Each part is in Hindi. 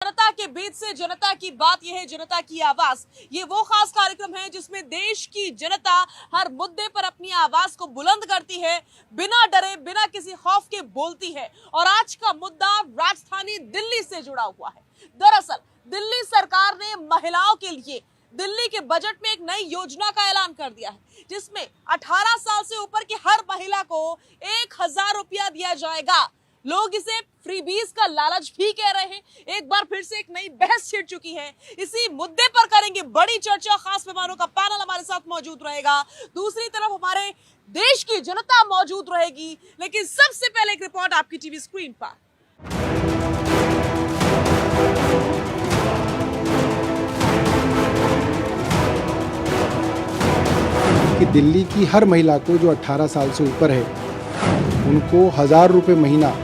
जनता के बीच से जनता की बात, यह है जनता की आवाज। ये वो खास कार्यक्रम है जिसमें देश की जनता हर मुद्दे पर अपनी आवाज को बुलंद करती है, बिना डरे बिना किसी खौफ के बोलती है। और आज का मुद्दा राजधानी दिल्ली से जुड़ा हुआ है। दरअसल दिल्ली सरकार ने महिलाओं के लिए दिल्ली के बजट में एक नई योजना का ऐलान कर दिया है, जिसमें 18 साल से ऊपर की हर महिला को 1000 रुपया दिया जाएगा। लोग इसे फ्रीबीज का लालच भी कह रहे हैं। एक बार फिर से एक नई बहस छिड़ चुकी है। इसी मुद्दे पर करेंगे बड़ी चर्चा। खास मेहमानों का पैनल हमारे साथ मौजूद रहेगा। दूसरी तरफ हमारे देश की जनता मौजूद रहेगी। लेकिन सबसे पहले एक रिपोर्ट आपकी टीवी स्क्रीन पर। कि दिल्ली की हर महिला को जो 18 साल से ऊपर है उनको 1000 रुपये महीना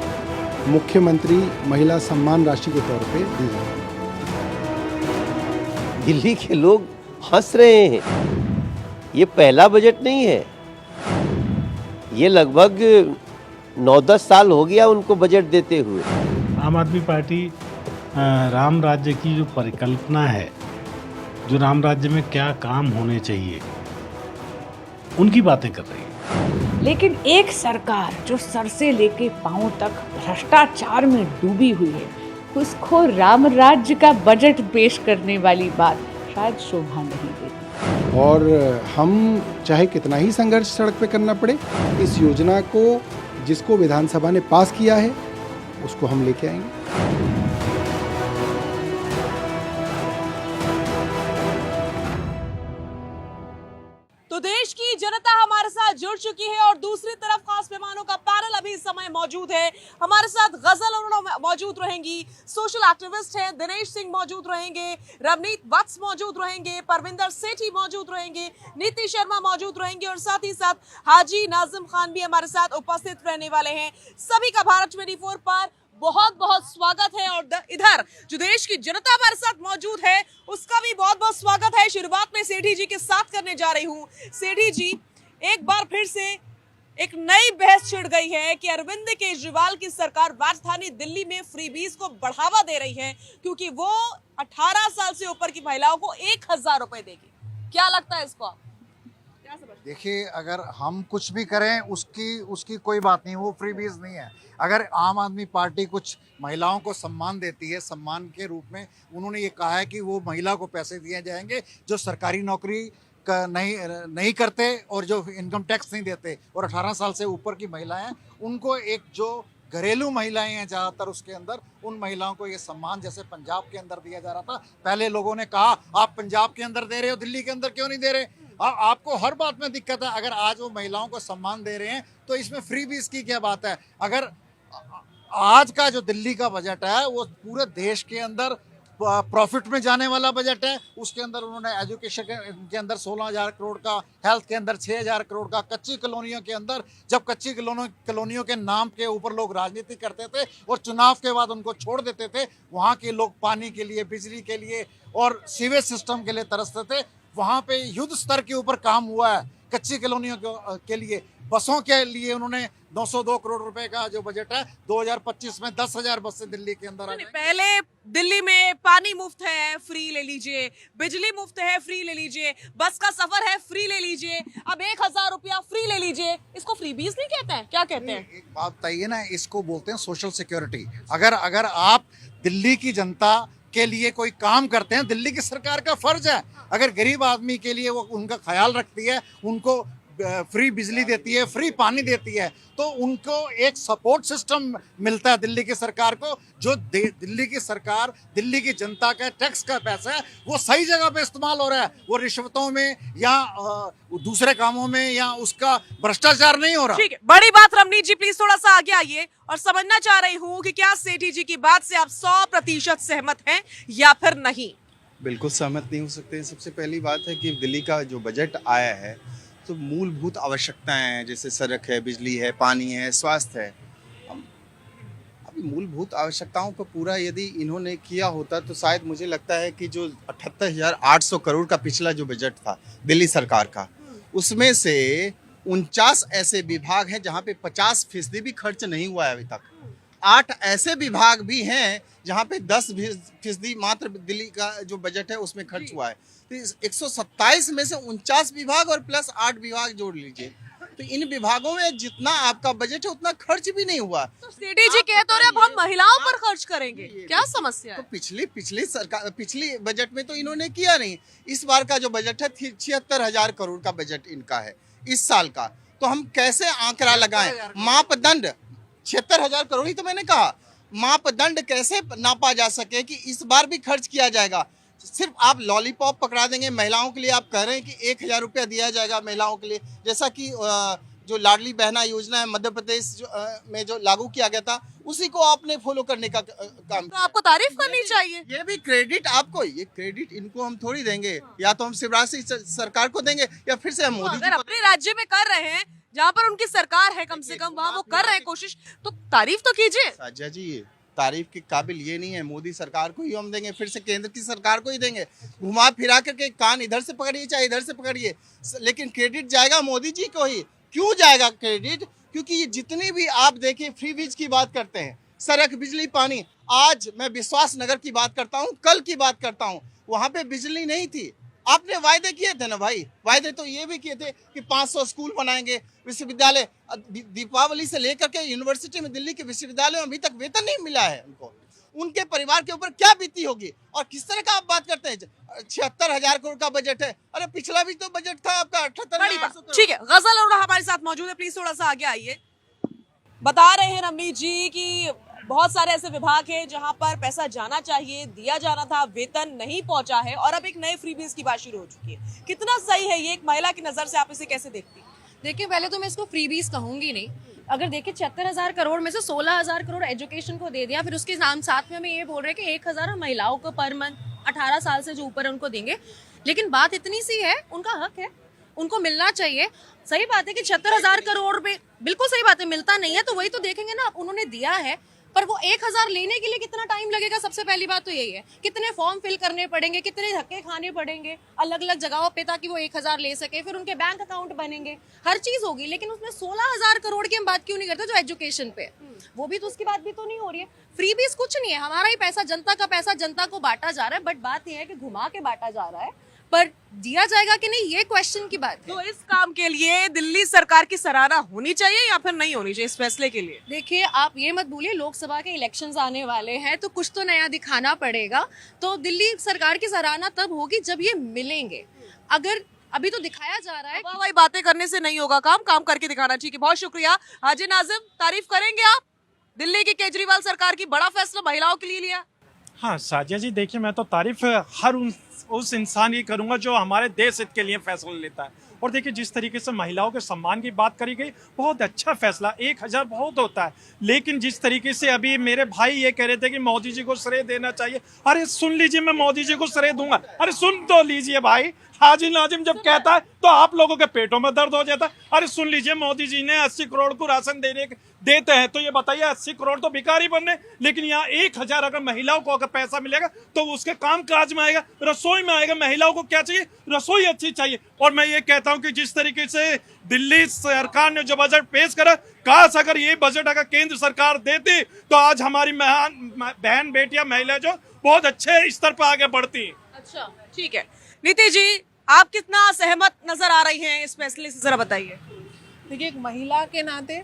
मुख्यमंत्री महिला सम्मान राशि के तौर पे दी जाए। दिल्ली के लोग हंस रहे हैं। ये पहला बजट नहीं है, ये लगभग 9-10 साल हो गया उनको बजट देते हुए। आम आदमी पार्टी राम राज्य की जो परिकल्पना है, जो राम राज्य में क्या काम होने चाहिए, उनकी बातें कर रही है। लेकिन एक सरकार जो सर से लेके पांव तक भ्रष्टाचार में डूबी हुई है, उसको राम राज्य का बजट पेश करने वाली बात शायद शोभा नहीं देती। और हम चाहे कितना ही संघर्ष सड़क पे करना पड़े, इस योजना को जिसको विधानसभा ने पास किया है उसको हम लेके आएंगे। तो देश की जनता हमारे साथ जुड़ चुकी है और दूसरी तरफ खास मेहमानों का पैनल अभी इस समय मौजूद है। हमारे साथ गजल उन्होंने मौजूद रहेंगी, सोशल एक्टिविस्ट हैं दिनेश सिंह मौजूद रहेंगे, रवनीत वत्स मौजूद रहेंगे, परविंदर सेठी मौजूद रहेंगे, नीति शर्मा मौजूद रहेंगे और साथ ही साथ हाजी नाजिम खान भी हमारे साथ उपस्थित रहने वाले हैं। सभी का भारत 24 पर बहुत बहुत स्वागत है। और इधर जो देश की जनता हमारे साथ मौजूद है उसका भी बहुत बहुत स्वागत है। शुरुआत में सेठी जी के साथ करने जा रही हूँ। सेठी जी, एक बार फिर से एक नई बहस छिड़ गई है कि अरविंद केजरीवाल की सरकार राजधानी दिल्ली में फ्रीबीज को बढ़ावा दे रही है, क्योंकि वो 18 साल से ऊपर की महिलाओं को 1000 रुपए देगी। क्या लगता है इसको? देखिए, अगर हम कुछ भी करें उसकी कोई बात नहीं, वो फ्रीबीज नहीं है। अगर आम आदमी पार्टी कुछ महिलाओं को सम्मान देती है, सम्मान के रूप में उन्होंने ये कहा है कि वो महिला को पैसे दिए जाएंगे जो सरकारी नौकरी का नहीं करते और जो इनकम टैक्स नहीं देते, और 18 साल से ऊपर की महिलाएं, उनको एक जो घरेलू महिलाएं हैं ज़्यादातर, उसके अंदर उन महिलाओं को ये सम्मान जैसे पंजाब के अंदर दिया जा रहा था। पहले लोगों ने कहा आप पंजाब के अंदर दे रहे हो, दिल्ली के अंदर क्यों नहीं दे रहे? आपको हर बात में दिक्कत है। अगर आज वो महिलाओं को सम्मान दे रहे हैं तो इसमें फ्रीबीज की क्या बात है? अगर आज का जो दिल्ली का बजट है वो पूरे देश के अंदर प्रॉफिट में जाने वाला बजट है। उसके अंदर उन्होंने एजुकेशन के अंदर 16,000 करोड़ का, हेल्थ के अंदर 6,000 करोड़ का, कच्ची कॉलोनियों के अंदर, जब कच्ची कॉलोनियों के नाम के ऊपर लोग राजनीति करते थे और चुनाव के बाद उनको छोड़ देते थे, वहाँ के लोग पानी के लिए, बिजली के लिए और सीवेज सिस्टम के लिए तरसते थे। वहाँ पे युद्ध स्तर के ऊपर काम हुआ है। कच्ची कॉलोनियों के लिए, बसों के लिए उन्होंने 902 करोड़ रुपए का जो बजट है 2025 में 10,000 बसें दिल्ली के अंदर आ गई। पहले दिल्ली में पानी मुफ्त है, फ्री ले लीजिए, बिजली मुफ्त है, फ्री ले लीजिए, बस का सफर है, फ्री ले लीजिए, अब 1000 रुपया फ्री ले लीजिए। इसको फ्रीबीज नहीं कहते हैं, क्या कहते हैं? एक बात बताइए ना, इसको बोलते हैं सोशल सिक्योरिटी। अगर आप दिल्ली की जनता के लिए कोई काम करते हैं, दिल्ली की सरकार का फर्ज है। अगर गरीब आदमी के लिए वो उनका ख्याल रखती है, उनको फ्री बिजली देती है, फ्री पानी देती है, तो उनको एक सपोर्ट सिस्टम मिलता है दिल्ली की सरकार को। जो दिल्ली की सरकार, दिल्ली की जनता का टैक्स का पैसा है वो सही जगह पे इस्तेमाल हो रहा है, वो रिश्वतों में या दूसरे कामों में या उसका भ्रष्टाचार नहीं हो रहा। ठीक है, बड़ी बात। रमनीत जी प्लीज थोड़ा सा आगे आइए और समझना चाह रही हूँ कि क्या सेठी जी की बात से आप 100% सहमत हैं या फिर नहीं? बिल्कुल सहमत नहीं हो सकते। सबसे पहली बात है कि दिल्ली का जो बजट आया है तो मूलभूत आवश्यकताएं हैं, जैसे सड़क है, बिजली है, पानी है, स्वास्थ्य है। अभी मूलभूत आवश्यकताओं को पूरा यदि इन्होंने किया होता तो शायद मुझे लगता है कि जो 78,800 करोड़ का पिछला जो बजट था दिल्ली सरकार का, उसमें से 49 ऐसे विभाग हैं जहाँ पे 50% भी खर्च नहीं हुआ है अभी तक। 8 ऐसे विभाग भी हैं जहाँ पे 10% मात्र दिल्ली का जो बजट है उसमें खर्च हुआ है। तो 127 में से 49 विभाग और प्लस 8 विभाग जोड़ लीजिए, तो इन विभागों में जितना आपका बजट है उतना खर्च भी नहीं हुआ। तो सीडी जी कह तो रहे अब हम महिलाओं पर खर्च करेंगे, क्या समस्या तो है? पिछली बजट में तो इन्होंने किया नहीं। इस बार का जो बजट है 76,000 करोड़ का बजट इनका है इस साल का। तो हम कैसे आंकड़ा लगाएं? मापदंड 76,000 करोड़ ही तो मैंने कहा। मापदंड कैसे नापा जा सके कि इस बार भी खर्च किया जाएगा? सिर्फ आप लॉलीपॉप पकड़ा देंगे महिलाओं के लिए। आप कह रहे हैं कि 1,000 रुपया दिया जाएगा महिलाओं के लिए, जैसा कि जो लाडली बहना योजना है मध्य प्रदेश में जो लागू किया गया था, उसी को आपने फॉलो करने का काम तो आपको तारीफ करनी चाहिए। ये भी क्रेडिट आपको, ये क्रेडिट इनको हम थोड़ी देंगे। या तो हम शिवराज सिंह सरकार को देंगे या फिर से हम मोदी जी अगर को। अपने राज्य में कर रहे हैं जहाँ पर उनकी सरकार है, कम से कम वहाँ वो कर रहे हैं कोशिश, तो तारीफ तो कीजिए। साजिया जी, ये तारीफ के काबिल ये नहीं है। मोदी सरकार को ही हम देंगे, फिर से केंद्र की सरकार को ही देंगे। घुमा फिरा करके कान इधर से पकड़िए चाहे इधर से पकड़िए, लेकिन क्रेडिट जाएगा मोदी जी को ही। क्यों जाएगा क्रेडिट? क्योंकि ये जितनी भी आप देखिए फ्री बीज की बात करते हैं, सड़क, बिजली, पानी। आज मैं विश्वास नगर की बात करता हूँ, कल की बात करता हूँ, वहाँ पे बिजली नहीं थी। आपने वायदे किए थे ना भाई, वायदे तो ये भी किए थे कि 500 स्कूल बनाएंगे, विश्वविद्यालय। दीपावली से लेकर के यूनिवर्सिटी में, दिल्ली के विश्वविद्यालय में अभी तक वेतन नहीं मिला है उनको। उनके परिवार के ऊपर क्या बीती होगी? और किस तरह का आप बात करते हैं? 76,000 करोड़ का बजट है। अरे पिछला भी तो बजट था आपका 78,000। ठीक है, गजल अरोड़ा हमारे साथ मौजूद है, प्लीज थोड़ा सा आगे आइए। बता रहे हैं रमनीत जी कि बहुत सारे ऐसे विभाग हैं जहां पर पैसा जाना चाहिए, दिया जाना था, वेतन नहीं पहुंचा है, और अब एक नए फ्रीबीज की बात शुरू हो चुकी है। कितना सही है ये? एक महिला की नजर से आप इसे कैसे देखती हैं? देखिए, पहले तो मैं इसको फ्रीबीज कहूंगी नहीं। अगर देखिए 76,000 करोड़ में से 16,000 करोड़ एजुकेशन को दे दिया, फिर उसके साथ में हमें ये बोल रहे हैं कि 1,000 महिलाओं को पर मंथ 18 साल से जो ऊपर है उनको देंगे। लेकिन बात इतनी सी है, उनका हक है, उनको मिलना चाहिए। सही बात है कि 76,000 करोड़ में, बिल्कुल सही बात है, मिलता नहीं है तो वही तो देखेंगे ना। उन्होंने दिया है, पर वो 1,000 लेने के लिए कितना टाइम लगेगा? सबसे पहली बात तो यही है, कितने फॉर्म फिल करने पड़ेंगे, कितने धक्के खाने पड़ेंगे अलग अलग जगहों पे ताकि वो 1,000 ले सके, फिर उनके बैंक अकाउंट बनेंगे, हर चीज होगी। लेकिन उसमें 16,000 करोड़ की हम बात क्यों नहीं करते जो एजुकेशन पे? वो भी तो, उसकी बात भी तो नहीं हो रही है। फ्रीबीज कुछ नहीं है, हमारा ही पैसा, जनता का पैसा जनता को बांटा जा रहा है। बट बात यह है कि घुमा के बांटा जा रहा है, पर दिया जाएगा कि नहीं, ये क्वेश्चन की बात है। तो इस काम के लिए दिल्ली सरकार की सराहना होनी चाहिए या फिर नहीं होनी चाहिए इस फैसले के लिए? देखिए, आप ये मत भूलिए, लोकसभा के इलेक्शंस आने वाले हैं, तो कुछ तो नया दिखाना पड़ेगा। तो दिल्ली सरकार की सराहना तब होगी जब ये मिलेंगे। अगर अभी तो दिखाया जा रहा है, वही बातें करने से नहीं होगा, काम करके दिखाना चाहिए। बहुत शुक्रिया हाजी नाजिम, तारीफ करेंगे आप दिल्ली की केजरीवाल सरकार की? बड़ा फैसला महिलाओं के लिए लिया। हाँ साजिया जी, देखिए मैं तो तारीफ हर उस इंसान की करूंगा जो हमारे देश हित के लिए फैसला लेता है। और देखिए जिस तरीके से महिलाओं के सम्मान की बात करी गई, बहुत अच्छा फैसला। 1,000 बहुत होता है, लेकिन जिस तरीके से अभी मेरे भाई ये कह रहे थे कि मोदी जी को श्रेय देना चाहिए, अरे सुन लीजिए, मैं मोदी जी को श्रेय दूंगा। अरे सुन तो लीजिए भाई, हाजी नाजिम जब कहता है तो आप लोगों के पेटों में दर्द हो जाता है। अरे सुन लीजिए, मोदी जी ने 80 करोड़ को राशन देते हैं, तो ये बताइए 80 करोड़ तो भिखारी बनने, लेकिन यहाँ 1,000 अगर महिलाओं को अगर पैसा मिलेगा तो उसके काम काज में आएगा, रसोई में आएगा। महिलाओं को क्या चाहिए? रसोई अच्छी चाहिए। और मैं ये कहता हूँ कि जिस तरीके से दिल्ली सरकार ने जो बजट पेश करा, काश अगर ये बजट अगर केंद्र सरकार देती तो आज हमारी बहन बेटियां, महिला जो बहुत अच्छे स्तर पर आगे बढ़ती। अच्छा, ठीक है। नीति जी, आप कितना सहमत नजर आ रही हैं इस फैसले से, जरा बताइए। देखिए, एक महिला के नाते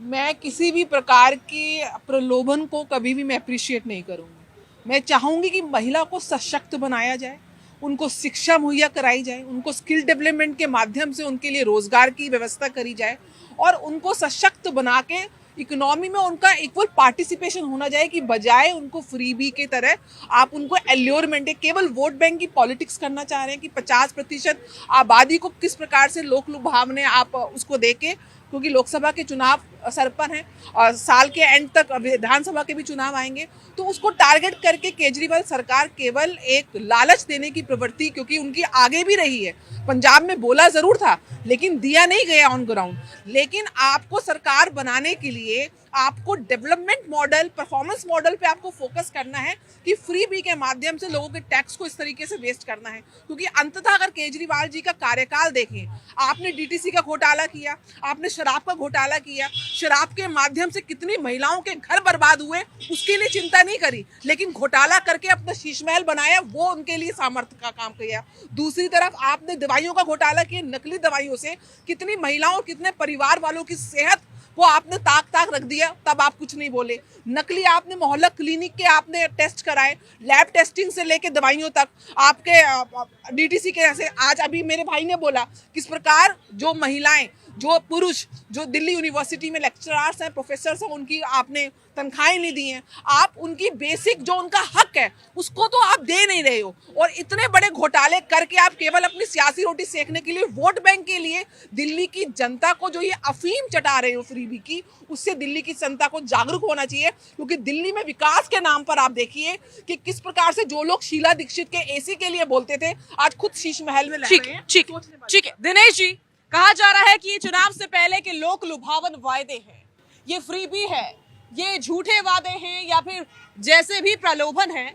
मैं किसी भी प्रकार के प्रलोभन को कभी भी मैं अप्रिशिएट नहीं करूँगी। मैं चाहूँगी कि महिला को सशक्त बनाया जाए, उनको शिक्षा मुहैया कराई जाए, उनको स्किल डेवलपमेंट के माध्यम से उनके लिए रोजगार की व्यवस्था करी जाए, और उनको सशक्त बना के इकोनॉमी में उनका इक्वल पार्टिसिपेशन होना चाहिए, कि बजाय उनको फ्रीबी के तरह आप उनको एल्योरमेंट, केवल वोट बैंक की पॉलिटिक्स करना चाह रहे हैं कि 50% आबादी को किस प्रकार से लोक लुभावने आप उसको देके, क्योंकि लोकसभा के चुनाव सर पर हैं और साल के एंड तक विधानसभा के भी चुनाव आएंगे, तो उसको टारगेट करके केजरीवाल सरकार केवल एक लालच देने की प्रवृत्ति, क्योंकि उनकी आगे भी रही है, पंजाब में बोला जरूर था लेकिन दिया नहीं गया ऑन ग्राउंड। लेकिन आपको सरकार बनाने के लिए आपको डेवलपमेंट मॉडल, परफॉर्मेंस मॉडल पे आपको फोकस करना है कि फ्री बी के माध्यम से लोगों के टैक्स को इस तरीके से वेस्ट करना है। क्योंकि अंततः अगर केजरीवाल जी का कार्यकाल देखें, आपने डीटीसी का घोटाला किया, आपने शराब का घोटाला किया, शराब के माध्यम से कितनी महिलाओं के घर बर्बाद हुए उसके लिए चिंता नहीं करी, लेकिन घोटाला करके अपना शीश महल बनाया, वो उनके लिए सामर्थ्य का काम किया। दूसरी तरफ आपने दवाइयों का घोटाला किया, नकली दवाइयों से कितनी महिलाओं, कितने परिवार वालों की सेहत वो आपने ताक रख दिया, तब आप कुछ नहीं बोले। नकली आपने मोहल्ला क्लिनिक के आपने टेस्ट कराए, लैब टेस्टिंग से लेके दवाइयों तक आपके डीटीसी के। ऐसे आज अभी मेरे भाई ने बोला किस प्रकार जो महिलाएं, जो पुरुष, जो दिल्ली यूनिवर्सिटी में लेक्चरर्स हैं, प्रोफेसर्स हैं, उनकी आपने तनख्वाहें नहीं दी हैं। आप उनकी बेसिक जो उनका हक है उसको तो आप दे नहीं रहे हो, और इतने बड़े घोटाले करके आप केवल अपनी सियासी रोटी सेकने के लिए, वोट बैंक के लिए दिल्ली की जनता को जो ये अफीम चटा रहे हो फ्रीबी की, उससे दिल्ली की जनता को जागरूक होना चाहिए। क्योंकि दिल्ली में विकास के नाम पर आप देखिए कि किस प्रकार से जो लोग शीला दीक्षित के एसी के लिए बोलते थे, आज खुद शीश महल में रह रहे हैं। ठीक है दिनेश जी, कहा जा रहा है कि ये चुनाव से पहले के लोक लुभावन वायदे हैं, ये फ्रीबी है, ये झूठे वादे हैं, या फिर जैसे भी प्रलोभन है,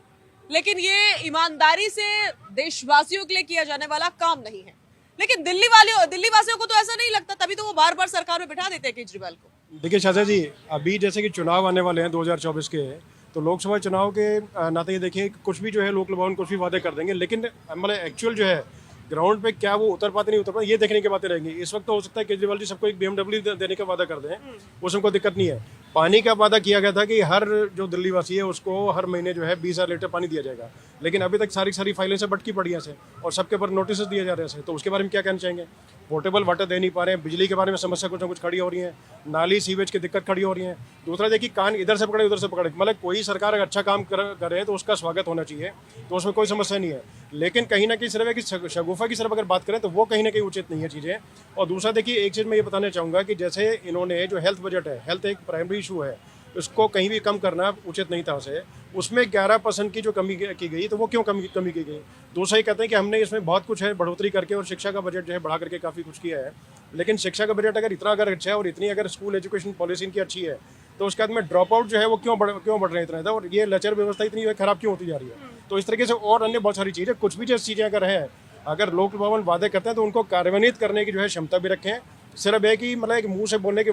लेकिन ये ईमानदारी से देशवासियों के लिए किया जाने वाला काम नहीं है। लेकिन दिल्ली वासियों को तो ऐसा नहीं लगता, तभी तो वो बार बार सरकार में बिठा देते हैं केजरीवाल को। देखिए चाचा जी, अभी जैसे कि चुनाव आने वाले हैं 2024 के, तो लोकसभा चुनाव के नाते ये देखिए कुछ भी जो है लोक लुभावन कुछ भी वादे कर देंगे, लेकिन मतलब एक्चुअल जो है ग्राउंड पे क्या वो उतर पाते नहीं उतर पाते, ये देखने की बातें रहेंगी। इस वक्त तो हो सकता है केजरीवाल जी सबको एक BMW देने का वादा कर दें, उसमें कोई दिक्कत नहीं है। पानी का वादा किया गया था कि हर जो दिल्ली वासी है उसको हर महीने जो है 20,000 लीटर पानी दिया जाएगा, लेकिन अभी तक सारी फाइलें से भटकी पड़ी हैं से, और सबके ऊपर नोटिस दिए जा रहे हैं। तो उसके बारे में क्या कहना चाहेंगे? पोर्टेबल वाटर दे नहीं पा रहे हैं, बिजली के बारे में समस्या कुछ ना कुछ खड़ी हो रही है, नाली सीवेज की दिक्कत खड़ी हो रही है। दूसरा देखिए, कान इधर से पकड़े उधर से पकड़े, मतलब कोई सरकार अगर अच्छा काम कर रहे हैं तो उसका स्वागत होना चाहिए, तो उसमें कोई समस्या नहीं है। लेकिन कहीं ना कहीं सिर्फ है कि शगुफा की सिर्फ अगर बात करें तो वो कहीं ना कहीं उचित नहीं है चीज़ें। और दूसरा देखिए, एक चीज़ मैं ये बताना चाहूँगा कि जैसे इन्होंने जो हेल्थ बजट है, हेल्थ एक प्राइमरी इशू है, उसको कहीं भी कम करना उचित नहीं था उसे, उसमें 11% की जो कमी की गई, तो वो क्यों कमी की गई? दूसरा ही कहते हैं कि हमने इसमें बहुत कुछ है बढ़ोतरी करके और शिक्षा का बजट जो है बढ़ा करके काफ़ी कुछ किया है, लेकिन शिक्षा का बजट अगर इतना अगर अच्छा है और इतनी अगर स्कूल एजुकेशन पॉलिसी इनकी अच्छी है, तो उसके बाद में ड्रॉप आउट जो है वो क्यों बढ़ रहे हैं इतना, और ये लेक्चर व्यवस्था इतनी खराब क्यों होती जा रही है? तो इस तरीके से और अन्य बहुत सारी चीज़ें, कुछ भी जैसी चीज़ें अगर है, अगर लोक लुभावन वादे करते हैं तो उनको कार्यान्वित करने की जो है क्षमता भी रखें। सिर्फ है कि मतलब एक मुँह से बोलने की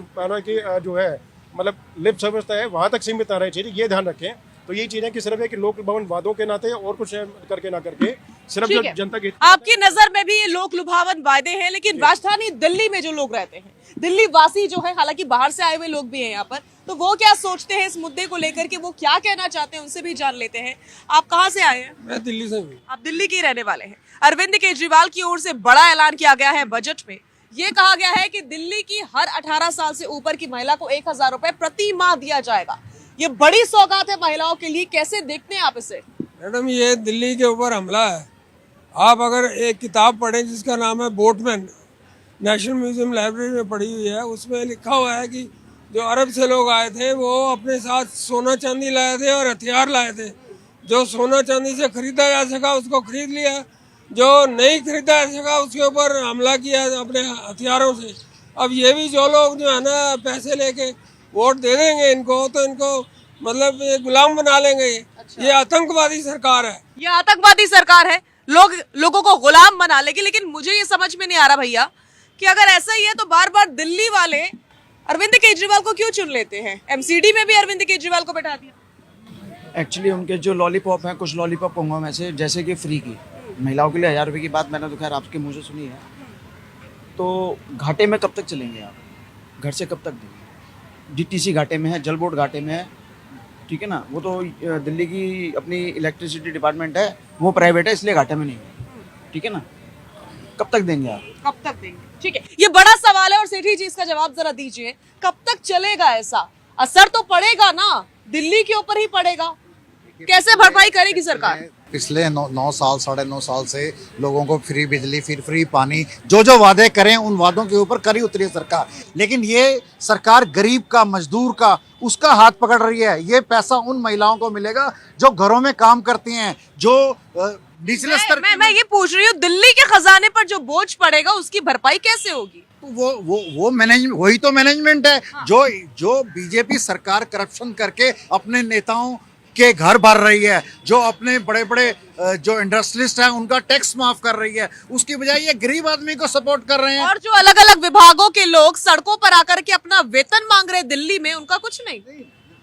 जो है मतलब लिप सर्विस है वहाँ तक सीमित ना रहे चीज़ें, ये ध्यान रखें। तो यही चीजें कि सिर्फ है कि लोक लुभावन वादों के नाते और कुछ करके ना करके सिर्फ जो जनता की, आपकी नजर में भी ये लोक लुभावन वादे हैं, लेकिन राजधानी दिल्ली में जो लोग रहते हैं, दिल्ली वासी जो है, हालांकि बाहर से आए हुए लोग भी हैं यहाँ पर, तो वो क्या सोचते हैं इस मुद्दे को लेकर के, वो क्या कहना चाहते हैं, उनसे भी जान लेते हैं। आप कहाँ से आए हैं? मैं दिल्ली से हूँ। आप दिल्ली के रहने वाले हैं। अरविंद केजरीवाल की ओर से बड़ा ऐलान किया गया है बजट में। ये कहा गया है कि दिल्ली की हर 18 साल से ऊपर की महिला को 1,000 रुपए प्रति माह दिया जाएगा। ये बड़ी सौगात है महिलाओं के लिए, कैसे देखते हैं आप इसे? मैडम, ये दिल्ली के ऊपर हमला है। आप अगर एक किताब पढ़ें जिसका नाम है बोटमैन, नेशनल म्यूजियम लाइब्रेरी में पढ़ी हुई है, उसमें लिखा हुआ है कि जो अरब से लोग आए थे वो अपने साथ सोना चांदी लाए थे और हथियार लाए थे। जो सोना चांदी से खरीदा जा सका उसको खरीद लिया, जो नहीं खरीदा जा सका उसके ऊपर हमला किया अपने हथियारों से। अब ये भी जो लोग जो है ना पैसे लेके वोट दे देंगे इनको, तो इनको मतलब ये गुलाम बना लेंगे। ये आतंकवादी सरकार है, ये आतंकवादी सरकार है, लोगों को गुलाम बना लेगी। लेकिन मुझे ये समझ में नहीं आ रहा भैया कि अगर ऐसा ही है तो बार बार दिल्ली वाले अरविंद केजरीवाल को क्यों चुन लेते हैं? एमसीडी में भी अरविंद केजरीवाल को बैठा दिया। एक्चुअली उनके जो लॉलीपॉप हैं, कुछ लॉलीपॉप कहूँगा मैं से, जैसे कि फ्री की महिलाओं के लिए 1,000 रुपये की बात मैंने तो खैर आपके मुँह से सुनी है, तो घाटे में कब तक चलेंगे आप? घर से कब तक देंगे? डीटीसी घाटे में है, जल बोर्ड घाटे में है, ठीक है ना। वो तो दिल्ली की अपनी इलेक्ट्रिसिटी डिपार्टमेंट है, वो प्राइवेट है, इसलिए घाटे में नहीं है, ठीक है ना। कब तक देंगे आप? कब तक देंगे? ठीक है, ये बड़ा सवाल है और सेठी जी इसका जवाब जरा दीजिए। कब तक चलेगा ऐसा? असर तो पड़ेगा ना, दिल्ली के ऊपर ही पड़ेगा। कैसे भरपाई करेगी सरकार? पिछले 9 साल 9.5 साल से लोगों को फ्री बिजली, फिर फ्री पानी, जो वादे करें उन वादों के ऊपर करी उतरी सरकार। लेकिन ये सरकार गरीब का, मजदूर का उसका हाथ पकड़ रही है। ये पैसा उन महिलाओं को मिलेगा जो घरों में काम करती हैं, जो निचले स्तर मैं ये पूछ रही हूँ, दिल्ली के खजाने पर जो बोझ पड़ेगा उसकी भरपाई कैसे होगी? वो मैनेजमेंट, वही तो मैनेजमेंट है। हाँ। जो बीजेपी सरकार करप्शन करके अपने नेताओं के घर भर रही है, जो अपने बड़े बड़े जो इंडस्ट्रियलिस्ट हैं उनका टैक्स माफ कर रही है, उसकी बजाय ये गरीब आदमी को सपोर्ट कर रहे हैं। और जो अलग अलग विभागों के लोग सड़कों पर आकर के अपना वेतन मांग रहे दिल्ली में, उनका कुछ नहीं।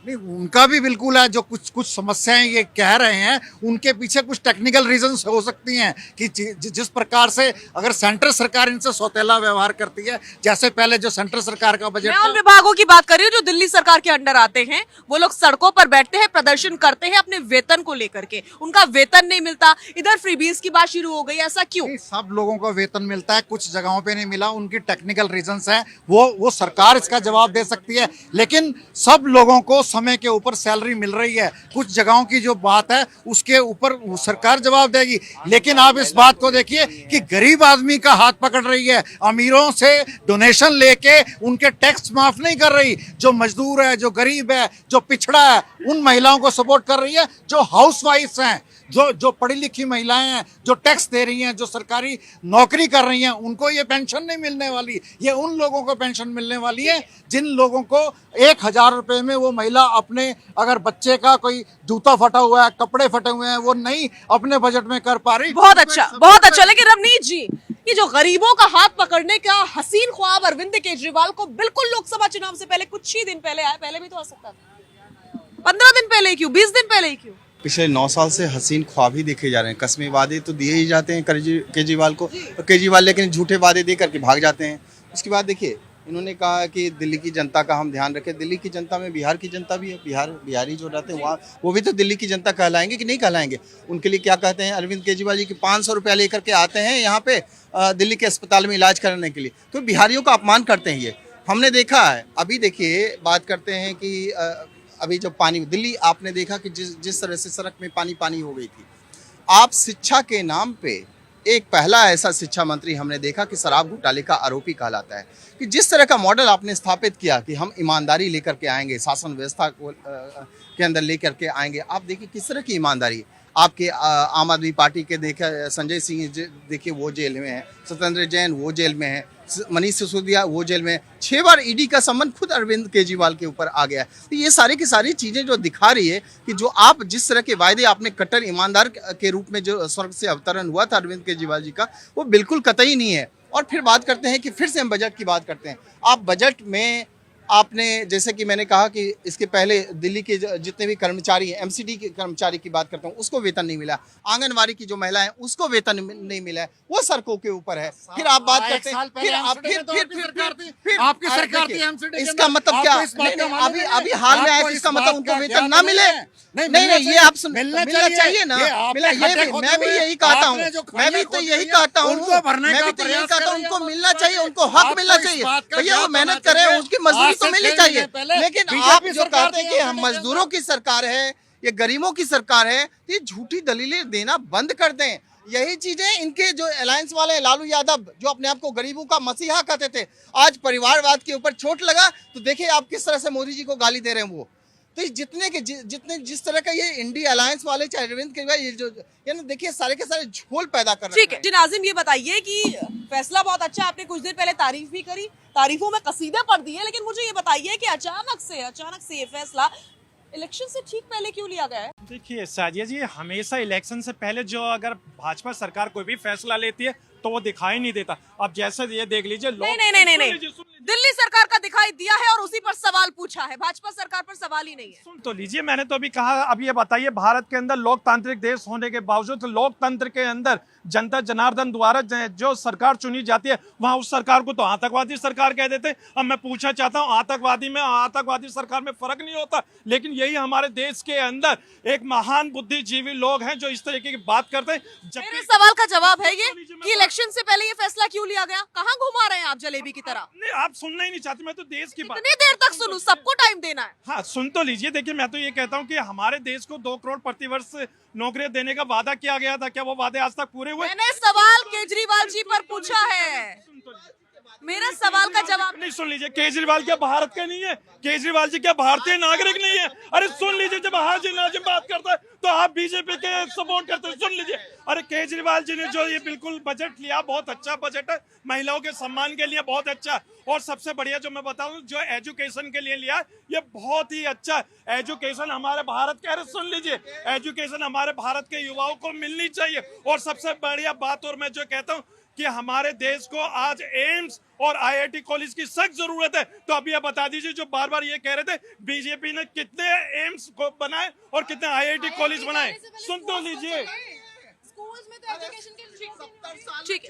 नहीं, उनका भी बिल्कुल है। जो कुछ समस्याएं ये कह रहे हैं, उनके पीछे कुछ टेक्निकल रीजंस हो सकती हैं कि जिस प्रकार से अगर सेंट्रल सरकार इनसे सौतेला व्यवहार करती है, जैसे पहले जो सेंट्रल सरकार का बजट, मैं उन विभागों की बात कर रही हूँ जो दिल्ली सरकार के अंडर आते हैं। वो लोग सड़कों पर बैठते हैं, प्रदर्शन करते हैं अपने वेतन को लेकर के, उनका वेतन नहीं मिलता। इधर फ्रीबीज की बात शुरू हो गई, ऐसा क्यों? सब लोगों को वेतन मिलता है, कुछ जगहों पे नहीं मिला, उनकी टेक्निकल रीजंस हैं, वो सरकार इसका जवाब दे सकती है। लेकिन सब लोगों को समय के ऊपर सैलरी मिल रही है। कुछ जगहों की जो बात है उसके ऊपर सरकार जवाब देगी। लेकिन आप इस बात को देखिए कि गरीब आदमी का हाथ पकड़ रही है, अमीरों से डोनेशन लेके उनके टैक्स माफ नहीं कर रही। जो मजदूर है, जो गरीब है, जो पिछड़ा है, उन महिलाओं को सपोर्ट कर रही है। जो हाउसवाइफ्स हैं, जो पढ़ी लिखी महिलाएं हैं, जो टैक्स दे रही हैं, जो सरकारी नौकरी कर रही हैं, उनको ये पेंशन नहीं मिलने वाली। ये उन लोगों को पेंशन मिलने वाली है जिन लोगों को 1,000 रुपए में वो महिला अपने, अगर बच्चे का कोई जूता फटा हुआ है, कपड़े फटे हुए हैं, वो नहीं अपने बजट में कर पा रही। बहुत अच्छा, बहुत अच्छा। लेकिन रवनीत जी, ये जो गरीबों का हाथ पकड़ने का हसीन ख्वाब अरविंद केजरीवाल को बिल्कुल लोकसभा चुनाव से पहले कुछ ही दिन पहले आया, पहले भी तो आ सकता था। 15 दिन पहले ही क्यों, 20 दिन पहले ही क्यों? पिछले 9 साल से हसीन ख्वाब ही देखे जा रहे हैं। कस्में वादे तो दिए ही जाते हैं केजरीवाल को, और केजरीवाल लेकिन झूठे वादे दे करके भाग जाते हैं। उसके बाद देखिए, इन्होंने कहा कि दिल्ली की जनता का हम ध्यान रखें। दिल्ली की जनता में बिहार की जनता भी है। बिहारी जो रहते हैं वहाँ, वो भी तो दिल्ली की जनता कहलाएंगे कि नहीं कहलाएंगे? उनके लिए क्या कहते हैं अरविंद केजरीवाल जी कि 500 रुपया लेकर के आते हैं यहाँ पे दिल्ली के अस्पताल में इलाज कराने के लिए। तो बिहारियों का अपमान करते हैं ये, हमने देखा है। अभी देखिए, बात करते हैं कि अभी जो पानी, दिल्ली आपने देखा कि जिस तरह से सड़क में पानी हो गई थी। आप शिक्षा के नाम पे एक पहला ऐसा शिक्षा मंत्री हमने देखा कि शराब घोटाले का आरोपी कहलाता है। कि जिस तरह का मॉडल आपने स्थापित किया कि हम ईमानदारी लेकर के आएंगे, शासन व्यवस्था को के अंदर लेकर के आएंगे। आप देखिए किस तरह की ईमानदारी। आपके आम आदमी पार्टी के देखा, संजय सिंह देखिए वो जेल में है, सत्येंद्र जैन वो जेल में है, मनीष सिसोदिया वो जेल में। 6 बार ईडी का संबंध खुद अरविंद केजरीवाल के ऊपर आ गया है। तो ये सारी की सारी चीज़ें जो दिखा रही है कि जो आप जिस तरह के वायदे आपने कट्टर ईमानदार के रूप में जो स्वर्ग से अवतरण हुआ था अरविंद केजरीवाल जी का, वो बिल्कुल कतई नहीं है। और फिर बात करते हैं कि फिर से हम बजट की बात करते हैं। आप बजट में आपने, जैसे कि मैंने कहा कि इसके पहले दिल्ली के जितने भी कर्मचारी हैं, एमसीडी के कर्मचारी की बात करता हूँ, उसको वेतन नहीं मिला। आंगनवाड़ी की जो महिला है उसको वेतन नहीं मिला है, वो सड़कों के ऊपर है। फिर आप बात करते हैं, फिर आपकी सरकार थी एमसीडी, इसका मतलब क्या? अभी हाल में आया, इसका मतलब उनको वेतन ना मिले? नहीं, ये आप मिलना चाहिए ना। मैं भी यही कहता हूँ, मैं भी तो यही कहता हूँ, उनको मिलना चाहिए, उनको हक मिलना चाहिए। भैया वो मेहनत कर रहे हैं, उसकी मजदूरी तो मिलनी चाहिए। लेकिन आप जो कहते हैं कि हम मजदूरों की सरकार है, ये गरीबों की सरकार है, ये झूठी दलीलें देना बंद कर दें। यही चीजें इनके जो अलायंस वाले हैं, लालू यादव जो अपने आप को गरीबों का मसीहा कहते थे, आज परिवारवाद के ऊपर चोट लगा तो देखिए आप किस तरह से मोदी जी को गाली दे रहे हैं। वो तो जिस तरह का ये इंडिया अलायंस वाले, चाहे अरविंद केजरीवाल, ये जो देखिए सारे के सारे झोल पैदा कर रहे हैं। ठीक है जी नाजिम, ये बताइए कि फैसला बहुत अच्छा, आपने कुछ देर पहले तारीफ भी करी, तारीफों में कसीदे पढ़ दिए, लेकिन मुझे ये बताइए कि अचानक से ये फैसला इलेक्शन से ठीक पहले क्यों लिया गया है? देखिए साजिया जी, हमेशा इलेक्शन से पहले जो अगर भाजपा सरकार कोई भी फैसला लेती है तो वो दिखाई नहीं देता। अब जैसे ये देख लीजिए, नहीं, दिल्ली सरकार का दिखाई दिया है और उसी पर सवाल पूछा है, भाजपा सरकार पर सवाल ही नहीं है। सुन तो लीजिए, मैंने तो अभी कहा। अब ये बताइए, भारत के अंदर लोकतांत्रिक देश होने के बावजूद लोकतंत्र के अंदर जनता जनार्दन द्वारा जो सरकार चुनी जाती है, वहां उस सरकार को तो आतंकवादी सरकार कह देते हैं। अब मैं पूछना चाहता हूं, आतंकवादी में आतंकवादी सरकार में फर्क नहीं होता, लेकिन यही हमारे देश के अंदर एक महान बुद्धिजीवी लोग हैं जो इस तरीके की बात करते हैं। मेरे सवाल का जवाब है ये कि इलेक्शन से पहले ये फैसला क्यों लिया गया? कहाँ घुमा रहे हैं आप जलेबी की तरह? नहीं, आप सुनना ही नहीं चाहते। मैं तो देश की बात, कितनी देर तक सुनूं? सबको टाइम देना है। हाँ, सुन तो लीजिए। देखिए, मैं तो ये कहता हूँ कि हमारे देश को 2 करोड़ प्रतिवर्ष नौकरियां देने का वादा किया गया था, क्या वो वादे आज तक पूरे हुए? मैंने सवाल केजरीवाल जी पर पूछा है। मेरा सवाल का जवाब नहीं सुन लीजिए, केजरीवाल क्या भारत के नहीं है? केजरीवाल जी क्या भारतीय नागरिक नहीं है? अरे सुन लीजिए, जब हाजी नाजिम बात करता है तो आप बीजेपी के सपोर्ट करते हैं। सुन लीजिए, अरे केजरीवाल जी ने जो ये बिल्कुल बजट लिया, बहुत अच्छा बजट है, महिलाओं के सम्मान के लिए बहुत अच्छा। और सबसे बढ़िया जो मैं बताऊं, जो एजुकेशन के लिए लिया, ये बहुत ही अच्छा। एजुकेशन हमारे भारत के, अरे सुन लीजिए, एजुकेशन हमारे भारत के युवाओं को मिलनी चाहिए। और सबसे बढ़िया बात, और मैं जो कहता हूँ कि हमारे देश को आज एम्स और आईआईटी कॉलेज की सख्त जरूरत है। तो अभी आप बता दीजिए, जो बार बार ये कह रहे थे बीजेपी ने कितने एम्स को बनाए और कितने आईआईटी कॉलेज बनाए, सुन तो लीजिए। स्कूल्स में तो एजुकेशन के ठीक है,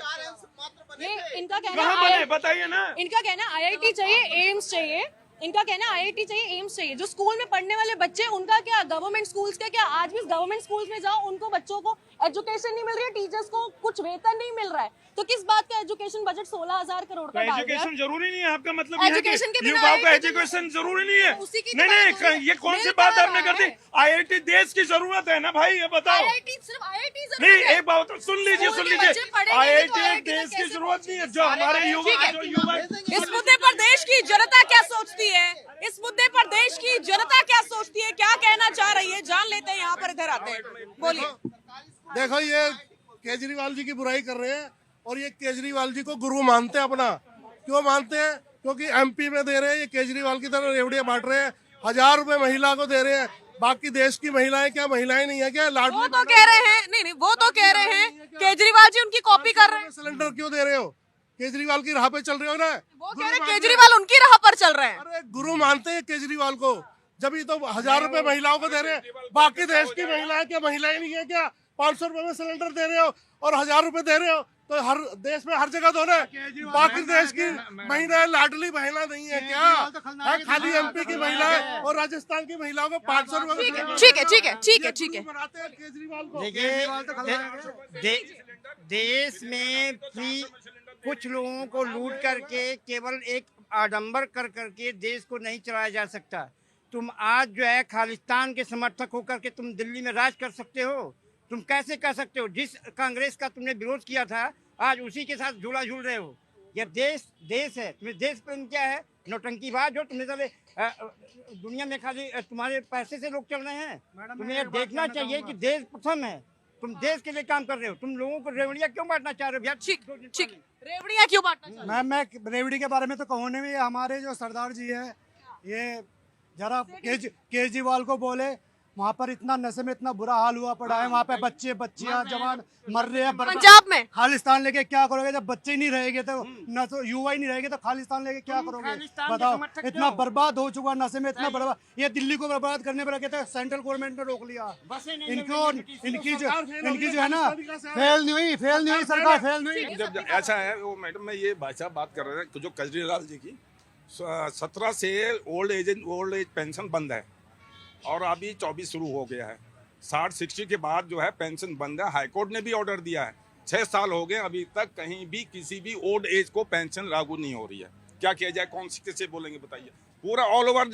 ये इनका कहना कहाँ बने बताइए ना। इनका कहना आईआईटी चाहिए, एम्स चाहिए। इनका कहना आईआईटी चाहिए, एम्स चाहिए। जो स्कूल में पढ़ने वाले बच्चे, उनका क्या? गवर्नमेंट स्कूल्स का क्या? आज भी गवर्नमेंट स्कूल्स में जाओ, उनको बच्चों को एजुकेशन नहीं मिल रही है, टीचर्स को कुछ वेतन नहीं मिल रहा है। तो किस बात का एजुकेशन बजट 16,000 करोड़ का डाल दिया? एजुकेशन जरूरी नहीं है, आपका मतलब ये है कि एजुकेशन के बिना युवाओं का IIT एजुकेशन जरूरी नहीं है? उसी की नहीं तो बात नहीं, हो रही ये है। कौन सी मेरे बात कहा आपने कर दी? IIT आईआईटी देश की जरूरत है ना भाई, ये बताओ। आईआईटी सिर्फ आईआईटी नहीं, एक बात सुन लीजिए, स्कूल के बच्चे पढ़ेंगे आईआईटी तो एक देश की जरूरत नहीं है। जो हमारे युवा इस मुद्दे पर देश की जनता क्या सोचती है? इस मुद्दे पर देश की जनता क्या सोचती है, क्या कहना चाह रही है, जान लेते हैं। यहाँ पर इधर आते हैं, बोलिए। देखो, ये केजरीवाल जी की बुराई कर रहे हैं और ये केजरीवाल जी को गुरु मानते हैं अपना। क्यों मानते हैं? क्योंकि एमपी में दे रहे हैं, ये केजरीवाल की तरह रेवड़ियां बांट रहे हैं। 1,000 रुपए महिला को दे रहे हैं। बाकी देश की महिलाएं क्या महिलाएं नहीं है क्या? लाडली वो तो कह रहे हैं, नहीं, वो तो कह रहे हैं केजरीवाल जी उनकी कॉपी कर रहे हैं। सिलेंडर क्यों दे रहे हो? केजरीवाल की राह पे चल रहे हो ना। वो कह रहे हैं केजरीवाल उनकी राह पर चल रहे हैं। अरे गुरु मानते हैं केजरीवाल को, जब ही तो 1,000 रुपए महिलाओं को दे रहे हैं। बाकी देश की महिलाएं क्या महिलाएं नहीं है क्या? 500 रुपए में सिलेंडर दे रहे हो और 1,000 रुपए दे रहे हो, तो हर देश में हर जगह दो ना। बाकी देश की महिलाएं लाडली बहना नहीं है क्या? है खाली एमपी की महिलाएं और राजस्थान की महिलाओं को 500 रुपए। ठीक है, ठीक है, ठीक है, ठीक है। बनाते हैं केजरीवाल को। देश में फ्री कुछ लोगों को लूट करके, केवल एक आडंबर कर करके देश को नहीं चलाया जा सकता। तुम आज जो है खालिस्तान के समर्थक होकर के तुम दिल्ली में राज कर सकते हो? तुम कैसे कर सकते हो? जिस कांग्रेस का तुमने विरोध किया था, आज उसी के साथ झूला झूल रहे हो। यह देश है। तुम्हें देश प्रेम क्या है? नौटंकीबाज हो तुम्हें। सारे दुनिया में खाली तुम्हारे पैसे से लोग चल रहे हैं। तुम्हें यह देखना चाहिए कि देश प्रथम है। तुम देश के लिए काम कर रहे हो। तुम लोगों को रेवड़ियां क्यों बांटना चाह रहे हो भैया? ठीक, रेवड़ियां क्यों बांटना चाह रहे हो? मैं रेवड़ी के बारे में तो कहूँ नहीं। हमारे जो सरदार जी है, ये जरा केजरीवाल को बोले, वहाँ पर इतना नशे में इतना बुरा हाल हुआ पड़ा है। वहाँ पे बच्चे बच्चियाँ जवान मर रहे हैं। पंजाब में खालिस्तान लेके क्या करोगे? जब बच्चे ही नहीं रहेंगे तो न तो युवा ही नहीं रहेंगे तो खालिस्तान लेके क्या करोगे? बताओ, इतना बर्बाद हो चुका नशे में, इतना बर्बाद। ये दिल्ली को बर्बाद करने पर कहते हैं सेंट्रल गवर्नमेंट ने रोक लिया इनको। इनकी जो है ना, फेल नहीं हुई सरकार, फेल नहीं हुई। जब ऐसा है, वो मैडम मैं ये भाई साहब बात कर रहे हैं जो केजरीवाल जी की 17 से ओल्ड एज पेंशन बंद है और अभी 24 शुरू हो गया है। 60-60 के बाद जो है पेंशन बंद है। हाईकोर्ट ने भी ऑर्डर दिया है। 6 साल हो गए, अभी तक कहीं भी किसी भी ओल्ड एज को पेंशन लागू नहीं हो रही है। क्या किया जाए? कौन सी किसे बोलेंगे बताइए? पूरा ऑल ओवर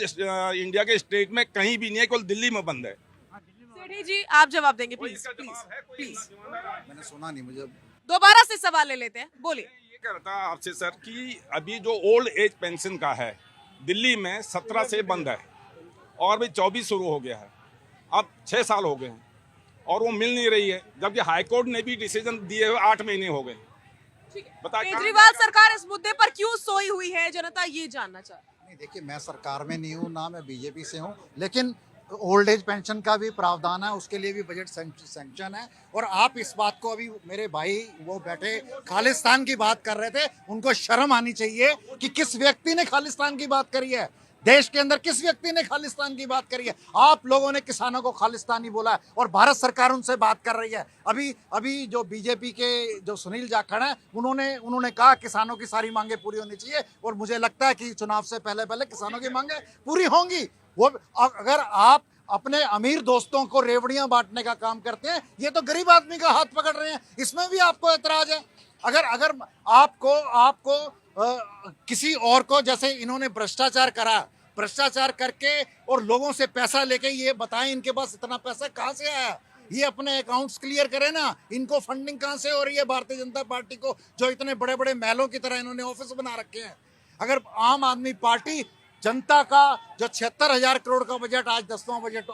इंडिया के स्टेट में कहीं भी नहीं है, केवल दिल्ली में बंद है। सेठी जी, आप जवाब देंगे प्लीज, प्लीज। मैंने सुना नहीं, मुझे दोबारा से सवाल ले लेते हैं, बोलिए। ये कह रहा था आपसे सर कि अभी जो ओल्ड एज पेंशन का है, दिल्ली में 17 से बंद है और भी 24 शुरू हो गया है। अब 6 साल हो गए हैं और वो मिल नहीं रही है, जबकि हाईकोर्ट ने भी डिसीजन दिए हुए 8 महीने हो गए। केजरीवाल सरकार इस मुद्दे पर क्यों सोई हुई है, जनता ये जानना चाह रही है। नहीं, देखिए, मैं सरकार में नहीं हूँ, ना मैं बीजेपी से हूँ, लेकिन ओल्ड एज पेंशन का भी प्रावधान है, उसके लिए भी बजट सैंक्शन है। और आप इस बात को, अभी मेरे भाई वो बैठे खालिस्तान की बात कर रहे थे, उनको शर्म आनी चाहिए कि किस व्यक्ति ने खालिस्तान की बात करी है। देश के अंदर किस व्यक्ति ने खालिस्तान की बात करी है? आप लोगों ने किसानों को खालिस्तानी बोला है और भारत सरकार उनसे बात कर रही है। अभी जो बीजेपी के जो सुनील जाखड़ हैं, उन्होंने कहा किसानों की सारी मांगे पूरी होनी चाहिए और मुझे लगता है कि चुनाव से पहले किसानों की मांगे पूरी होंगी। वो अगर आप अपने अमीर दोस्तों को रेवड़ियां बांटने का काम करते हैं, ये तो गरीब आदमी का हाथ पकड़ रहे हैं, इसमें भी आपको एतराज है? अगर आपको किसी और को, जैसे इन्होंने भ्रष्टाचार करके और लोगों से पैसा लेके, ये बताएं इनके पास इतना पैसा कहाँ से आया? ये अपने अकाउंट्स क्लियर करें ना। इनको फंडिंग कहाँ से हो रही है भारतीय जनता पार्टी को, जो इतने बड़े बड़े महलों की तरह इन्होंने ऑफिस बना रखे हैं। अगर आम आदमी पार्टी जनता का जो 76,000 करोड़ का बजट आज 10वां बजट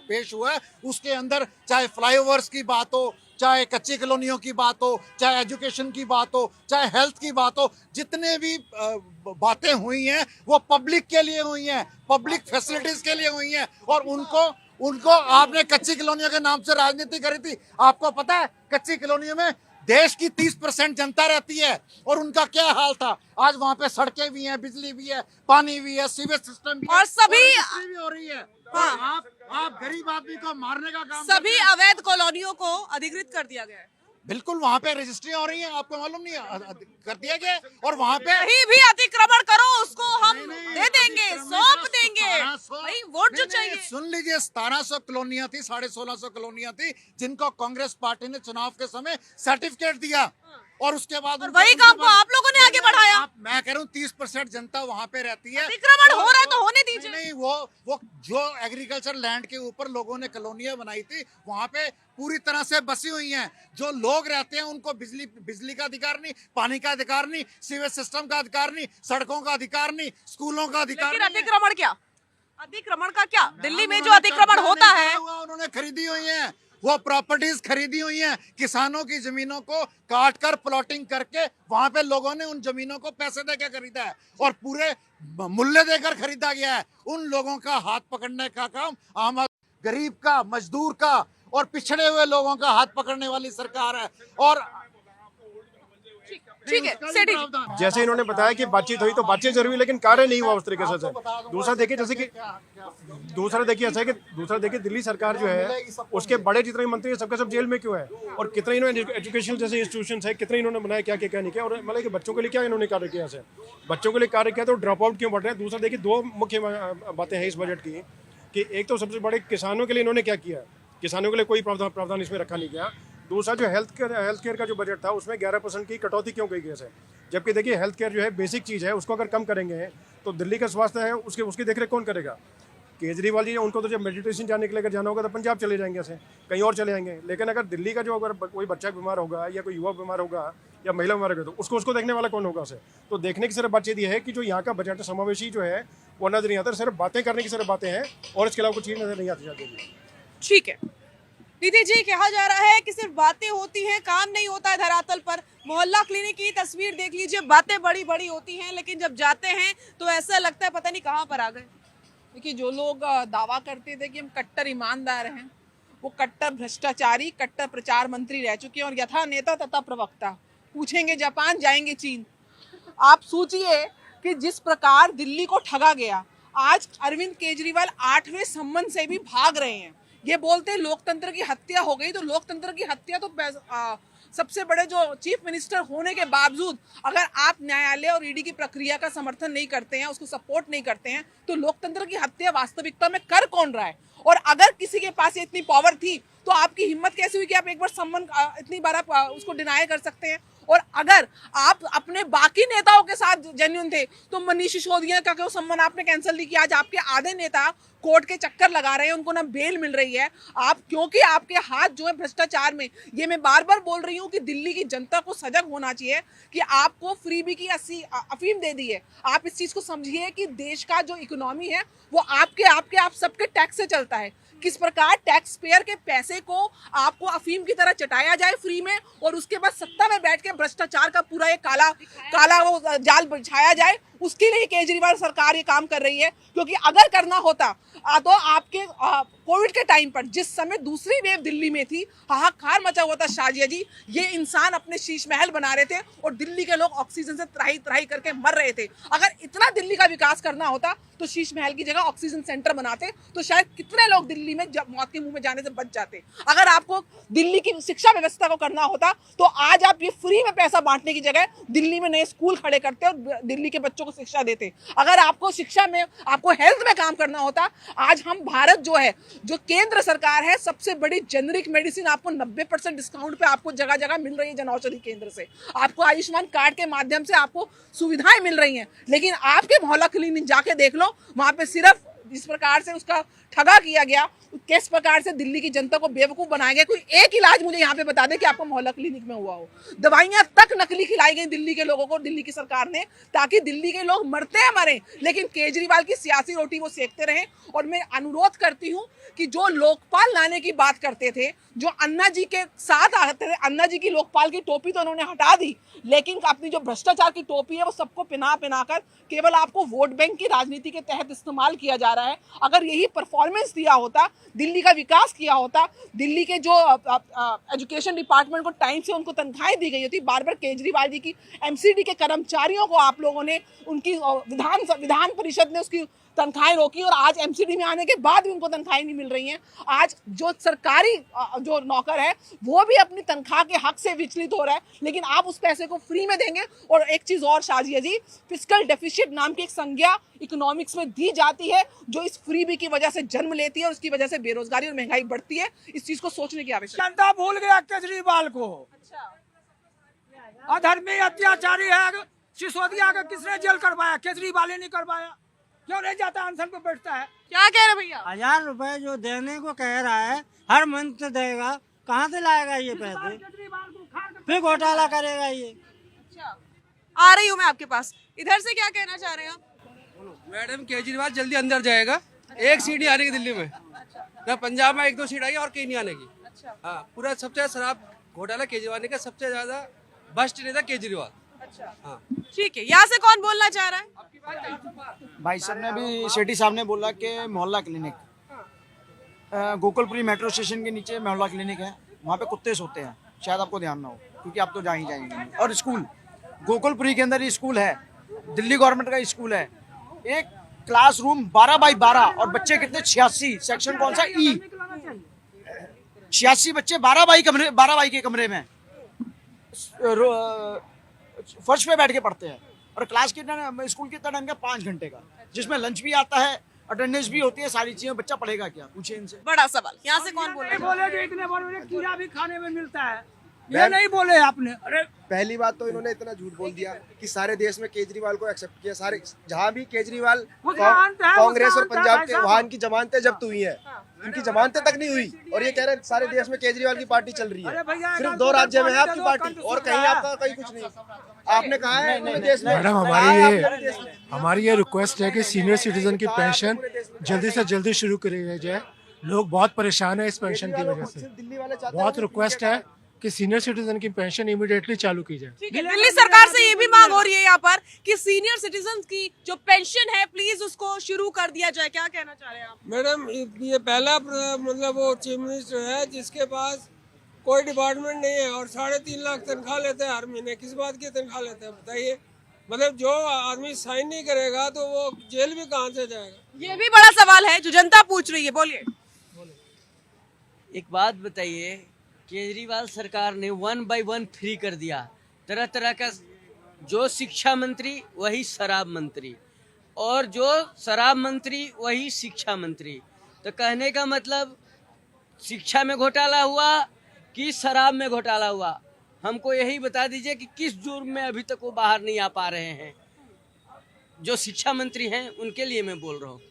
पेश हुआ है, उसके अंदर चाहे फ्लाईओवर्स की बात हो, चाहे कच्ची कॉलोनियों की बात हो, चाहे एजुकेशन की बात हो, चाहे हेल्थ की बात हो, जितने भी बातें हुई हैं वो पब्लिक के लिए हुई हैं, पब्लिक फैसिलिटीज के लिए हुई हैं। और उनको आपने कच्ची कॉलोनियों के नाम से राजनीति करी थी। आपको पता है कच्ची कॉलोनियों में देश की 30% जनता रहती है और उनका क्या हाल था। आज वहाँ पे सड़कें भी हैं, बिजली भी है, पानी भी है, सीवेज सिस्टम भी है, और सभी भी हो रही है। हाँ। आप गरीब आदमी को मारने का काम सभी अवैध कॉलोनियों को अधिकृत कर दिया गया है। बिल्कुल, वहाँ पे रजिस्ट्री हो रही है, आपको मालूम नहीं है, कर दिया गया। और वहाँ पे कहीं भी अतिक्रमण करो उसको हम दे देंगे, सौंप देंगे। भाई वोट जो चाहिए। सुन लीजिए, 1700 कॉलोनियां थी, 1650 कॉलोनियां थी, जिनको कांग्रेस पार्टी ने चुनाव के समय सर्टिफिकेट दिया और उसके बाद वही काम को आप लोगों ने आगे बढ़ाया। मैं कह रहा हूँ 30% जनता वहाँ पे रहती है। अतिक्रमण हो रहा है तो होने दीजिए। नहीं, वो जो एग्रीकल्चर लैंड के ऊपर लोगों ने कॉलोनियां बनाई थी, वहाँ पे पूरी तरह से बसी हुई हैं। जो लोग रहते हैं उनको बिजली का अधिकार नहीं, पानी का अधिकार नहीं, सीवेज सिस्टम का अधिकार नहीं, सड़कों का अधिकार नहीं, स्कूलों का अधिकार नहीं। अतिक्रमण क्या, अतिक्रमण का क्या? दिल्ली में जो अतिक्रमण होता है उन्होंने खरीदी हुई है, वो प्रॉपर्टीज खरीदी हुई हैं। किसानों की जमीनों को काट कर प्लॉटिंग करके वहां पे लोगों ने उन जमीनों को पैसे देकर खरीदा है और पूरे मूल्य देकर खरीदा गया है। उन लोगों का हाथ पकड़ने का काम आम गरीब का, मजदूर का और पिछड़े हुए लोगों का हाथ पकड़ने वाली सरकार है। और ठीक है, सेठी। जैसे इन्होंने बताया कि बातचीत हुई तो बातचीत जरूरी, लेकिन कार्य नहीं हुआ उस तरीके से। दूसरा देखिए, जैसे कि दूसरा देखिए दिल्ली सरकार जो है उसके बड़े जितने मंत्री सबके सब जेल में क्यों है, और कितने इन्होंने एजुकेशन जैसे इंस्टीट्यूशन है कितने इन्होंने बनाया, क्या क्या नहीं किया, और मतलब कि बच्चों के लिए क्या इन्होंने कार्य किया है, बच्चों के लिए कार्य किया तो ड्रॉप आउट क्यों बढ़ रहे हैं। दूसरा देखिए, दो मुख्य बातें हैं इस बजट की कि एक तो सबसे बड़े किसानों के लिए इन्होंने क्या किया, किसानों के लिए कोई प्रावधान इसमें रखा नहीं गया। दूसरा जो हेल्थ केयर का जो बजट था उसमें 11% की कटौती क्यों गई है, जबकि देखिए हेल्थ केयर जो है बेसिक चीज़ है, उसको अगर कम करेंगे तो दिल्ली का स्वास्थ्य है उसकी देखरेख कौन करेगा। केजरीवाल जी उनको तो जब मेडिटेशन जाने के लिए अगर जाना होगा तो पंजाब चले जाएंगे, ऐसे कहीं और चले जाएंगे। लेकिन अगर दिल्ली का जो अगर कोई बच्चा बीमार होगा या कोई युवा बीमार होगा या महिला बीमार होगा तो उसको देखने वाला कौन होगा उसे। तो देखने की सिर्फ बातचीत ये है कि जो यहाँ का बजट समावेशी जो है वो नजर नहीं आता, सिर्फ बातें करने की सिर्फ बातें हैं और इसके अलावा कुछ चीज़ नजर नहीं आती जाती। ठीक है नीति जी, कहा जा रहा है कि सिर्फ बातें होती हैं, काम नहीं होता है धरातल पर। मोहल्ला क्लिनिक की तस्वीर देख लीजिए, बातें बड़ी बड़ी होती हैं लेकिन जब जाते हैं तो ऐसा लगता है पता नहीं कहाँ पर आ गए। देखिए, जो लोग दावा करते थे कि हम कट्टर ईमानदार हैं, वो कट्टर भ्रष्टाचारी, कट्टर प्रचार मंत्री रह चुके हैं और यथा नेता तथा प्रवक्ता। पूछेंगे जापान, जाएंगे चीन। आप सोचिए कि जिस प्रकार दिल्ली को ठगा गया, आज अरविंद केजरीवाल 8वें सम्मन से भी भाग रहे हैं। ये बोलते लोकतंत्र की हत्या हो गई, तो लोकतंत्र की हत्या तो सबसे बड़े जो चीफ मिनिस्टर होने के बावजूद अगर आप न्यायालय और ईडी की प्रक्रिया का समर्थन नहीं करते हैं, उसको सपोर्ट नहीं करते हैं, तो लोकतंत्र की हत्या वास्तविकता में कर कौन रहा है। और अगर किसी के पास इतनी पावर थी तो आपकी हिम्मत कैसे हुई कि आप एक बार सम्मान इतनी बार आप उसको डिनाई कर सकते हैं। और अगर आप अपने बाकी नेताओं के साथ जेन्युइन थे तो मनीष सिसोदिया का क्यों सम्मान आपने कैंसिल नहीं किया। आज आपके आधे नेता कोर्ट के चक्कर लगा रहे हैं, उनको ना बेल मिल रही है। आप क्योंकि आपके हाथ जो है भ्रष्टाचार में, ये मैं बार बार बोल रही हूँ कि दिल्ली की जनता को सजग होना चाहिए कि आपको फ्रीबी की अफीम दे दी है। आप इस चीज को समझिए कि देश का जो इकोनॉमी है वो आप सबके टैक्स से चलता है। किस प्रकार टैक्स पेयर के पैसे को आपको अफीम की तरह चटाया जाए फ्री में, और उसके बाद सत्ता में बैठ के भ्रष्टाचार का पूरा एक काला वो जाल बिछाया जाए, उसके लिए केजरीवाल सरकार ये काम कर रही है। क्योंकि अगर करना होता तो आपके कोविड के टाइम पर जिस समय दूसरी वेव दिल्ली में थी, हाहाकार मचा हुआ था शाजिया जी, ये इंसान अपने शीश महल बना रहे थे और दिल्ली के लोग ऑक्सीजन से त्राही करके मर रहे थे। अगर इतना दिल्ली का विकास करना होता तो शीश महल की जगह ऑक्सीजन सेंटर बनाते, तो शायद कितने लोग दिल्ली में मौत के मुंह में जाने से बच जाते। अगर आपको दिल्ली की शिक्षा व्यवस्था को करना होता तो आज आप ये फ्री में पैसा बांटने की जगह दिल्ली में नए स्कूल खड़े करते और दिल्ली के बच्चों को शिक्षा देते। अगर आपको शिक्षा में, आपको हेल्थ में काम करना होता, आज हम भारत जो है, जो केंद्र सरकार है, सबसे बड़ी जेनरिक मेडिसिन आपको 90% डिस्काउंट पे आपको जगह जगह मिल रही है जन औषधि केंद्र से। आपको आयुष्मान कार्ड के माध्यम से आपको सुविधाएं मिल रही हैं। लेकिन आपके मोहल्ला क्लिनिक जाके देख लो, वहां पे सिर्फ जिस प्रकार से उसका ठगा किया गया, किस प्रकार से दिल्ली की जनता को बेवकूफ बनाया गया। कोई एक इलाज मुझे यहाँ पे बता दे कि आपको मोहल्ला क्लिनिक में हुआ हो। दवाइयां तक नकली खिलाई गई दिल्ली के लोगों को, दिल्ली की सरकार ने, ताकि दिल्ली के लोग मरते हैं मरे, लेकिन केजरीवाल की सियासी रोटी वो सेकते रहे। और मैं अनुरोध करती हूँ कि जो लोकपाल लाने की बात करते थे, जो अन्ना जी के साथ आते थे, अन्ना जी की लोकपाल की टोपी तो उन्होंने हटा दी, लेकिन अपनी जो भ्रष्टाचार की टोपी है वो सबको पिना कर केवल आपको वोट बैंक की राजनीति के तहत इस्तेमाल किया जा रहा है। अगर यही परफॉर्मेंस दिया होता, दिल्ली का विकास किया होता, दिल्ली के जो एजुकेशन डिपार्टमेंट को टाइम से उनको तनख्वाहें दी गई होती, बार बार केजरीवाल जी की एमसीडी के कर्मचारियों को आप लोगों ने, उनकी विधान परिषद ने उसकी तनख्वाहें रोकी, और आज एमसीडी में आने के बाद भी उनको तनख्वाहें नहीं मिल रही हैं। आज जो सरकारी जो नौकर है वो भी अपनी तनख्वाह के हक से विचलित हो रहा है, लेकिन आप उस पैसे को फ्री में देंगे। और एक चीज और शाजिया जी, फिस्कल डेफिसिट नाम की एक संज्ञा इकोनॉमिक्स में दी जाती है, जो इस फ्रीबी की वजह से जन्म लेती है और उसकी वजह से बेरोजगारी और महंगाई बढ़ती है। इस चीज को सोचने की आवश्यकता। जनता भूल गया केजरीवाल को। अधर्मी अत्याचारी है। सिसोदिया का किसने जेल करवाया? केजरीवाल ने करवाया। क्यों नहीं जाता, अनशन पे बैठता है? क्या कह रहे भैया? 1000 रुपए जो देने को कह रहा है, हर मंथ देगा, कहाँ से लाएगा ये पैसे? फिर घोटाला करेगा ये। आ रही हूँ मैं आपके पास। इधर से क्या कहना चाह रहे हैं आप? मैडम, केजरीवाल जल्दी अंदर जाएगा। एक सीट नहीं आने की दिल्ली में, ना पंजाब में 1-2 सीट आई और कहीं नहीं आने की। हाँ, पूरा सबसे शराब घोटाला केजरीवाल ने का सबसे ज्यादा भ्रष्ट नेता केजरीवाल। हाँ, ठीक है, यहाँ से कौन बोलना चाह रहा है? भाई साहब ने भी, शेट्टी साहब ने बोला कि मोहल्ला क्लिनिक, गोकुलपुरी मेट्रो स्टेशन के नीचे मोहल्ला क्लिनिक है, वहाँ पे कुत्ते सोते हैं, शायद आपको ध्यान ना हो क्योंकि आप तो जा ही जाएंगे। और स्कूल, गोकुलपुरी के अंदर ही स्कूल है, दिल्ली गवर्नमेंट का स्कूल है। एक क्लासरूम 12x12 और बच्चे कितने? 86। सेक्शन कौन सा? ई। 86 बच्चे 12x के कमरे में फर्श पे बैठ के पढ़ते हैं। और क्लास कितना, स्कूल कितना टाइम का? 5 घंटे का, जिसमें लंच भी आता है, अटेंडेंस भी होती है, सारी चीजें। बच्चा पढ़ेगा क्या? पूछे इनसे। बड़ा सवाल। यहाँ से कौन बोल रहा है? बोले जो इतने बार कीड़ा भी खाने में मिलता है, ये नहीं बोले आपने। अरे पहली बात तो इन्होंने इतना झूठ बोल दिया कि सारे देश में केजरीवाल को एक्सेप्ट किया। सारे जहाँ भी केजरीवाल कांग्रेस और पंजाब के, वहाँ इनकी जमानतें जब्त हुई हैं, इनकी जमानतें तक नहीं हुई, और ये कह रहे हैं सारे देश में केजरीवाल की पार्टी चल रही है। सिर्फ 2 राज्य में है आपकी पार्टी, और कहीं आपका कहीं कुछ नहीं। आपने कहा है मैडम, हमारी ये रिक्वेस्ट है कि सीनियर सिटीजन की पेंशन जल्दी से जल्दी शुरू करी जाए। लोग बहुत परेशान है इस पेंशन की वजह से। बहुत रिक्वेस्ट है कि सीनियर सिटीजन की पेंशन इमीडिएटली चालू की जाए। दिल्ली सरकार से ये भी मांग हो रही है यहाँ पर कि सीनियर सिटीजन की जो पेंशन है प्लीज उसको शुरू कर दिया जाए। क्या कहना चाह रहे हैं आप? मैडम, ये पहला मतलब वो चीफ मिनिस्टर है जिसके पास कोई डिपार्टमेंट नहीं है और 3.5 लाख तनख्वाह लेते हैं हर महीने। किस बात की तनख्वाह लेते हैं बताइए? मतलब जो आदमी साइन नहीं करेगा तो वो जेल भी कहाँ से जाएगा? ये भी बड़ा सवाल है जो जनता पूछ रही है। बोलिए। एक बात बताइए, केजरीवाल सरकार ने 1 by 1 फ्री कर दिया, तरह तरह का। जो शिक्षा मंत्री वही शराब मंत्री, और जो शराब मंत्री वही शिक्षा मंत्री। तो कहने का मतलब शिक्षा में घोटाला हुआ कि शराब में घोटाला हुआ? हमको यही बता दीजिए कि किस जुर्म में अभी तक वो बाहर नहीं आ पा रहे हैं। जो शिक्षा मंत्री हैं उनके लिए मैं बोल रहा हूँ।